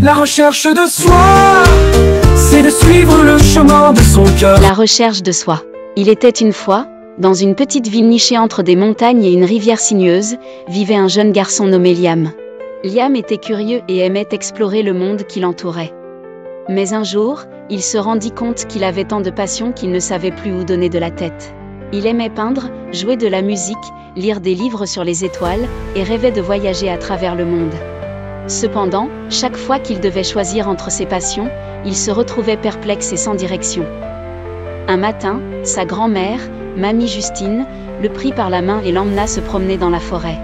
La recherche de soi, c'est de suivre le chemin de son cœur. La recherche de soi. Il était une fois, dans une petite ville nichée entre des montagnes et une rivière sinueuse, vivait un jeune garçon nommé Liam. Liam était curieux et aimait explorer le monde qui l'entourait. Mais un jour, il se rendit compte qu'il avait tant de passion qu'il ne savait plus où donner de la tête. Il aimait peindre, jouer de la musique, lire des livres sur les étoiles, et rêvait de voyager à travers le monde. Cependant, chaque fois qu'il devait choisir entre ses passions, il se retrouvait perplexe et sans direction. Un matin, sa grand-mère, Mamie Justine, le prit par la main et l'emmena se promener dans la forêt.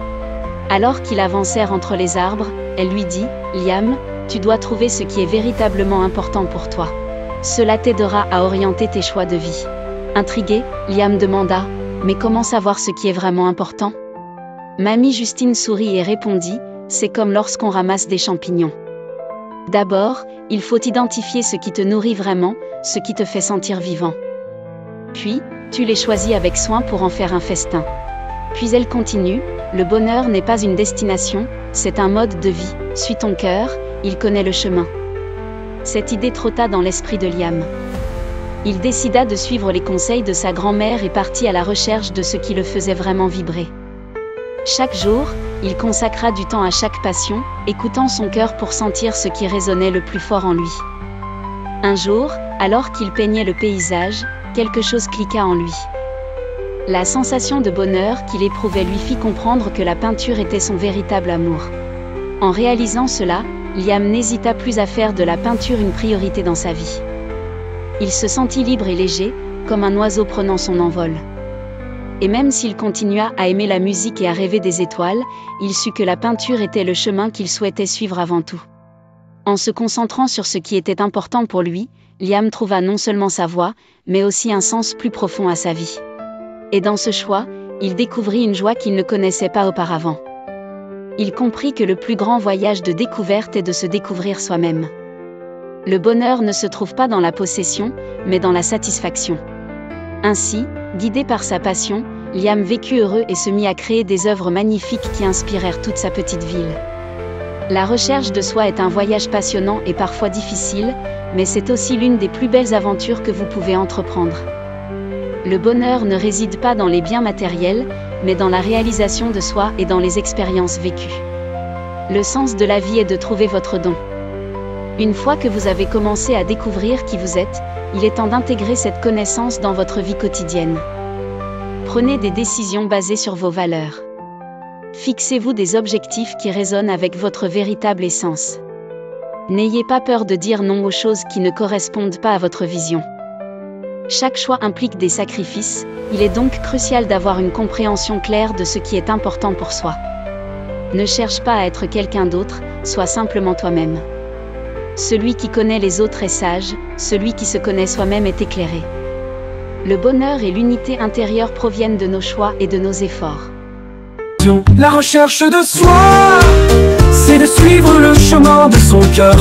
Alors qu'ils avancèrent entre les arbres, elle lui dit « Liam, tu dois trouver ce qui est véritablement important pour toi. Cela t'aidera à orienter tes choix de vie. » Intrigué, Liam demanda « Mais comment savoir ce qui est vraiment important ?» Mamie Justine sourit et répondit « C'est comme lorsqu'on ramasse des champignons. D'abord, il faut identifier ce qui te nourrit vraiment, ce qui te fait sentir vivant. Puis, tu les choisis avec soin pour en faire un festin. » Puis elle continue « Le bonheur n'est pas une destination, c'est un mode de vie. Suis ton cœur, il connaît le chemin. » Cette idée trotta dans l'esprit de Liam. Il décida de suivre les conseils de sa grand-mère et partit à la recherche de ce qui le faisait vraiment vibrer. Chaque jour, il consacra du temps à chaque passion, écoutant son cœur pour sentir ce qui résonnait le plus fort en lui. Un jour, alors qu'il peignait le paysage, quelque chose cliqua en lui. La sensation de bonheur qu'il éprouvait lui fit comprendre que la peinture était son véritable amour. En réalisant cela, Liam n'hésita plus à faire de la peinture une priorité dans sa vie. Il se sentit libre et léger, comme un oiseau prenant son envol. Et même s'il continua à aimer la musique et à rêver des étoiles, il sut que la peinture était le chemin qu'il souhaitait suivre avant tout. En se concentrant sur ce qui était important pour lui, Liam trouva non seulement sa voie, mais aussi un sens plus profond à sa vie. Et dans ce choix, il découvrit une joie qu'il ne connaissait pas auparavant. Il comprit que le plus grand voyage de découverte est de se découvrir soi-même. Le bonheur ne se trouve pas dans la possession, mais dans la satisfaction. Ainsi, guidé par sa passion, Liam vécut heureux et se mit à créer des œuvres magnifiques qui inspirèrent toute sa petite ville. La recherche de soi est un voyage passionnant et parfois difficile, mais c'est aussi l'une des plus belles aventures que vous pouvez entreprendre. Le bonheur ne réside pas dans les biens matériels, mais dans la réalisation de soi et dans les expériences vécues. Le sens de la vie est de trouver votre don. Une fois que vous avez commencé à découvrir qui vous êtes, il est temps d'intégrer cette connaissance dans votre vie quotidienne. Prenez des décisions basées sur vos valeurs. Fixez-vous des objectifs qui résonnent avec votre véritable essence. N'ayez pas peur de dire non aux choses qui ne correspondent pas à votre vision. Chaque choix implique des sacrifices, il est donc crucial d'avoir une compréhension claire de ce qui est important pour soi. Ne cherche pas à être quelqu'un d'autre, sois simplement toi-même. Celui qui connaît les autres est sage, celui qui se connaît soi-même est éclairé. Le bonheur et l'unité intérieure proviennent de nos choix et de nos efforts. La recherche de soi, c'est de suivre le chemin de son cœur.